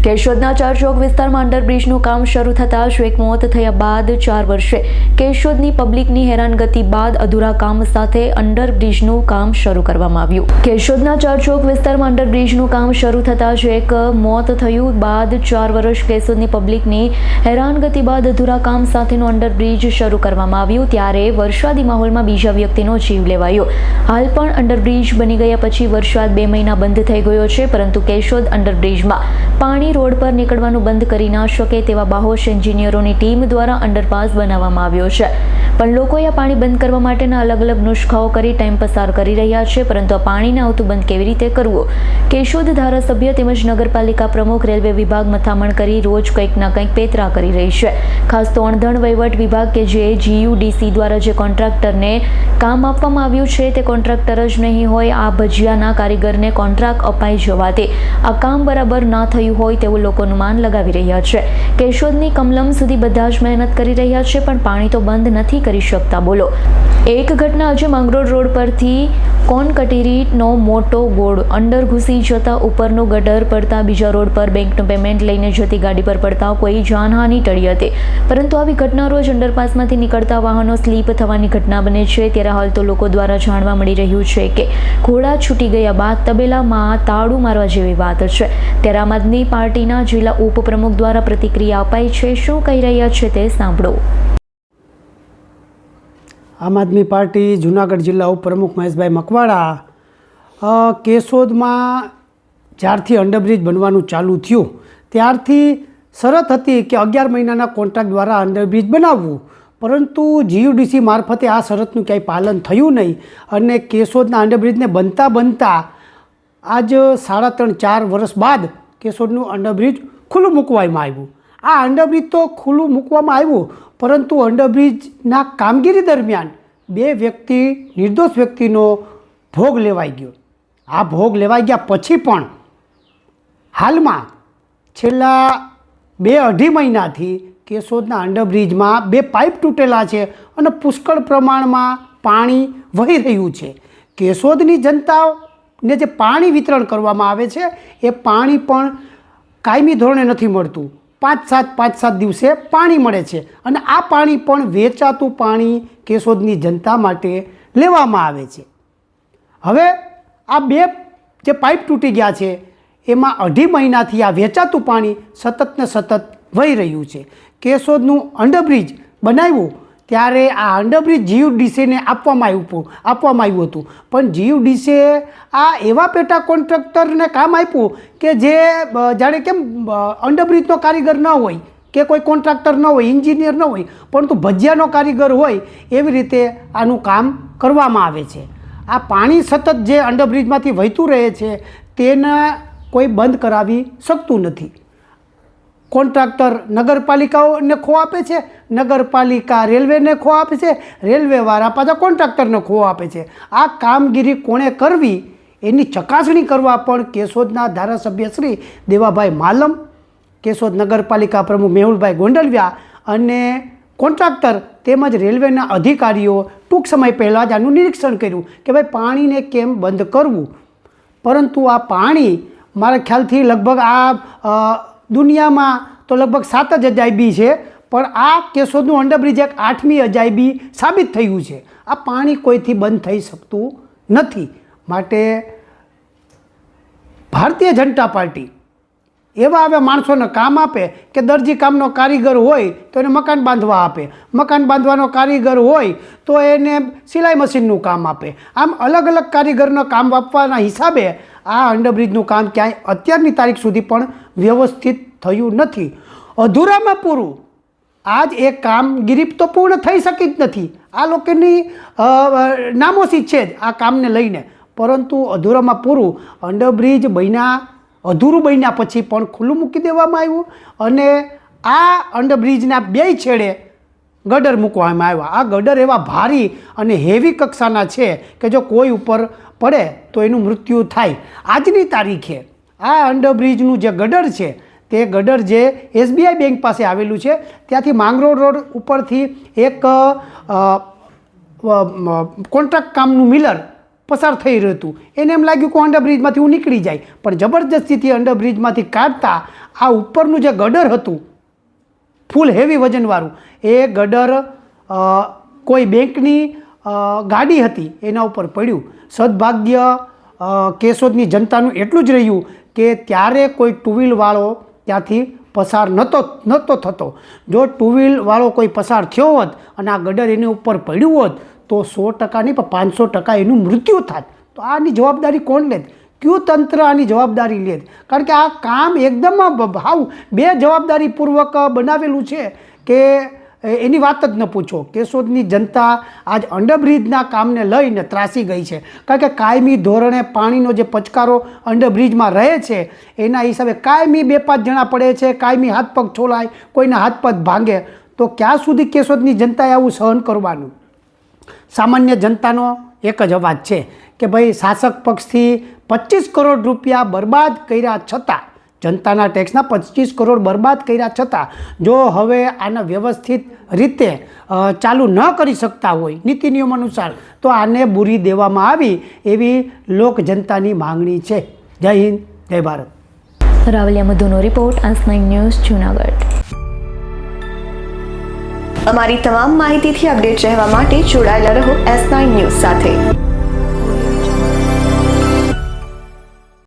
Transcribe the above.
કેશોદના ચારચોક વિસ્તારમાં અંડરબ્રિજનું કામ શરૂ થતાં જ એક મોત થયા બાદ 4 વર્ષે કેશોદની પબ્લિકની હેરાનગતિ બાદ અધૂરા કામ સાથે અંડરબ્રિજનું કામ શરૂ કરવામાં આવ્યું। કેશોદના ચારચોક વિસ્તારમાં અંડરબ્રિજનું કામ શરૂ થતાં જ એક મોત થયું બાદ 4 વર્ષ કેશોદની પબ્લિકની હેરાનગતિ બાદ અધૂરા કામ સાથેનું અંડરબ્રિજ શરૂ કરવામાં આવ્યું ત્યારે વરસાદી માહોલમાં બીજા વ્યક્તિનો જીવ લેવાયો। હાલ પણ અંડરબ્રિજ બની ગયા પછી વરસાદ 2 મહિના બંધ થઈ ગયો છે, પરંતુ કેશોદ અંડરબ્રિજમાં પાણી રોડ પર નીકળવાનું બંધ કરી ના શકે તેવા બાહોશ એન્જિનિયરોની ટીમ દ્વારા અંડરપાસ બનાવવામાં આવ્યો છે, પણ લોકોએ આ પાણી બંધ કરવા માટેના અલગ અલગ નુસ્ખાઓ કરી ટાઈમ પસાર કરી રહ્યા છે, પરંતુ આ પાણીને આવતું બંધ કેવી રીતે કરવું? કેશોદ ધારાસભ્ય તેમજ નગરપાલિકા પ્રમુખ રેલવે વિભાગ મથામણ કરી રોજ કંઈક ના કંઈક પેતરા કરી રહી છે। ખાસ તો અણધણ વહીવટ વિભાગ કે જે GUDC દ્વારા જે કોન્ટ્રાક્ટરને કામ આપવામાં આવ્યું છે તે કોન્ટ્રાક્ટર જ નહીં હોય, આ ભજીયાના કારીગરને કોન્ટ્રાક્ટ અપાઈ જવાથી આ કામ બરાબર ના થયું હોય તેવું લોકો અનુમાન લગાવી રહ્યા છે। કેશોદની કમલમ સુધી બધા જ મહેનત કરી રહ્યા છે, પણ પાણી તો બંધ નથી કરી શકતા। બોલો, એક ઘટના આજે માંગરોળ રોડ પરથી કોનકટીરીનો મોટો ગોળ અંડર ઘૂસી જતા ઉપરનો ગટર પડતા બીજા રોડ પર બેંકનું પેમેન્ટ લઈને જતી ગાડી પર પડતા કોઈ જાનહાનિ ટળી હતી, પરંતુ આવી ઘટના રોજ અંડરપાસમાંથી નીકળતા વાહનો સ્લીપ થવાની ઘટના બને છે। ત્યારે હાલ તો લોકો દ્વારા જાણવા મળી રહ્યું છે કે ઘોડા છૂટી ગયા બાદ તબેલામાં તાળું મારવા જેવી વાત છે। ત્યારે આમ આદમી પાર્ટીના જિલ્લા ઉપપ્રમુખ દ્વારા પ્રતિક્રિયા અપાઈ છે, શું કહી રહ્યા છે તે સાંભળો। આમ આદમી પાર્ટી જૂનાગઢ જિલ્લા ઉપપ્રમુખ મહેશભાઈ મકવાણા કેશોદમાં જ્યારથી અંડરબ્રિજ બનવાનું ચાલુ થયું ત્યારથી શરત હતી કે 11 મહિનાના કોન્ટ્રાક્ટ દ્વારા અંડરબ્રિજ બનાવવું, પરંતુ GUDC મારફતે આ શરતનું ક્યાંય પાલન થયું નહીં અને કેશોદના અંડરબ્રિજને બનતા આજ 3.5-4 વર્ષ બાદ કેશોદનું અંડરબ્રિજ ખુલ્લું મૂકવામાં આવ્યું। આ અંડરબ્રિજ તો ખુલ્લું મૂકવામાં આવ્યું, પરંતુ અંડરબ્રિજના કામગીરી દરમિયાન 2 નિર્દોષ વ્યક્તિનો ભોગ લેવાઈ ગયો। આ ભોગ લેવાઈ ગયા પછી પણ હાલમાં છેલ્લા 2-2.5 મહિનાથી કેશોદના અંડરબ્રિજમાં 2 પાઇપ તૂટેલા છે અને પુષ્કળ પ્રમાણમાં પાણી વહી રહ્યું છે। કેશોદની જનતાને જે પાણી વિતરણ કરવામાં આવે છે એ પાણી પણ કાયમી ધોરણે નથી મળતું। 5-7 દિવસે પાણી મળે છે અને આ પાણી પણ વેચાતું પાણી કેશોદની જનતા માટે લેવામાં આવે છે। હવે આ 2 જે પાઇપ તૂટી ગયા છે એમાં 2.5 મહિનાથી આ વેચાતું પાણી સતત ને સતત વહી રહ્યું છે। કેશોદનું અંડરબ્રિજ બનાવ્યું ત્યારે આ અંડરબ્રિજ GUDCને આપવામાં આવ્યું હતું, પણ GUDCએ આ એવા પેટા કોન્ટ્રાક્ટરને કામ આપ્યું કે જે જાણે કેમ અંડરબ્રિજનો કારીગર ન હોય કે કોઈ કોન્ટ્રાક્ટર ન હોય, એન્જિનિયર ન હોય, પરંતુ ભજીયાનો કારીગર હોય એવી રીતે આનું કામ કરવામાં આવે છે। આ પાણી સતત જે અંડરબ્રિજમાંથી વહેતું રહે છે તેને કોઈ બંધ કરાવી શકતું નથી। કોન્ટ્રાક્ટર નગરપાલિકાઓને ખો આપે છે, નગરપાલિકા રેલવેને ખો આપે છે, રેલવેવાળા પાછા કોન્ટ્રાક્ટરને ખો આપે છે। આ કામગીરી કોણે કરવી એની ચકાસણી કરવા પણ કેશોદના ધારાસભ્ય શ્રી દેવાભાઈ માલમ, કેશોદ નગરપાલિકા પ્રમુખ મેહુલભાઈ ગોંડલિયા અને કોન્ટ્રાક્ટર તેમજ રેલવેના અધિકારીઓ ટૂંક સમય પહેલાં જ આનું નિરીક્ષણ કર્યું કે ભાઈ પાણીને કેમ બંધ કરવું, પરંતુ આ પાણી મારા ખ્યાલથી લગભગ આ દુનિયામાં તો લગભગ 7 જ અજાયબી છે, પણ આ કેશોદનું અંડરબ્રિજ એક 8મી અજાયબી સાબિત થયું છે। આ પાણી કોઈથી બંધ થઈ શકતું નથી, માટે ભારતીય જનતા પાર્ટી એવા માણસોને કામ આપે કે દરજી કામનો કારીગર હોય તો એને મકાન બાંધવા આપે, મકાન બાંધવાનો કારીગર હોય તો એને સિલાઈ મશીનનું કામ આપે। આમ અલગ અલગ કારીગરનો કામ આપવાના હિસાબે આ અંડરબ્રિજનું કામ ક્યાંય અત્યારની તારીખ સુધી પણ વ્યવસ્થિત થયું નથી, અધૂરામાં પૂરું। આજ એ કામગીરી તો પૂર્ણ થઈ શકી જ નથી, આ લોકોની નામોશી છે જ આ કામને લઈને, પરંતુ અધૂરામાં પૂરું અંડરબ્રિજ અધૂરું બન્યા પછી પણ ખુલ્લું મૂકી દેવામાં આવ્યું અને આ અંડરબ્રિજના 2 છેડે ગટર મૂકવામાં આવ્યા। આ ગટર એવા ભારી અને હેવી કક્ષાના છે કે જો કોઈ ઉપર પડે તો એનું મૃત્યુ થાય। આજની તારીખે આ અંડરબ્રિજનું જે ગટર છે તે ગટર જે SBI બેંક પાસે આવેલું છે ત્યાંથી માંગરોળ રોડ ઉપરથી એક કોન્ટ્રાક્ટ કામનું મિલર પસાર થઈ રહ્યું હતું. એને એમ લાગ્યું કે અંડરબ્રિજમાંથી હું નીકળી જાય, પણ જબરજસ્તીથી અંડરબ્રિજમાંથી કાઢતા આ ઉપરનું જે ગડર હતું ફૂલ હેવી વજનવાળું, એ ગડર કોઈ બેંકની ગાડી હતી એના ઉપર પડ્યું. સદભાગ્ય કેશોદની જનતાનું એટલું જ રહ્યું કે ત્યારે કોઈ ટુ વ્હીલવાળો ત્યાંથી પસાર નહોતો થતો. જો ટુ વ્હીલવાળો કોઈ પસાર થયો હોત અને આ ગડર એની ઉપર પડ્યું હોત તો 100% નહીં પણ 500% એનું મૃત્યુ થાત. તો આની જવાબદારી કોણ લેત? કયું તંત્ર આની જવાબદારી લેત? કારણ કે આ કામ એકદમ હાવ બેજવાબદારીપૂર્વક બનાવેલું છે કે એની વાત જ ન પૂછો. કેશોદની જનતા આજ અંડરબ્રિજના કામને લઈને ત્રાસી ગઈ છે. કારણ કે કાયમી ધોરણે પાણીનો જે પચકારો અંડરબ્રિજમાં રહે છે એના હિસાબે કાયમી 2-5 જણા પડે છે, કાયમી હાથ પગ છોલાય, કોઈના હાથ પગ ભાંગે. તો ક્યાં સુધી કેશોદની જનતાએ આવું સહન કરવાનું? સામાન્ય જનતાનો એક જ અવાજ છે કે ભાઈ શાસક પક્ષથી 25 કરોડ રૂપિયા બરબાદ કર્યા છતાં, જનતાના ટેક્સના 25 કરોડ બરબાદ કર્યા છતાં જો હવે આને વ્યવસ્થિત રીતે ચાલુ ન કરી શકતા હોય નીતિ નિયમ અનુસાર તો આને બુરી દેવામાં આવી એવી લોક જનતાની માંગણી છે. જય હિન્દ, જય ભારત. રાવલિયા મધુનો રિપોર્ટ, આજ9 ન્યૂઝ, જૂનાગઢ. અમારી તમામ માહિતીથી અપડેટ રહેવા માટે જોડાયેલા રહો S9 ન્યૂઝ સાથે.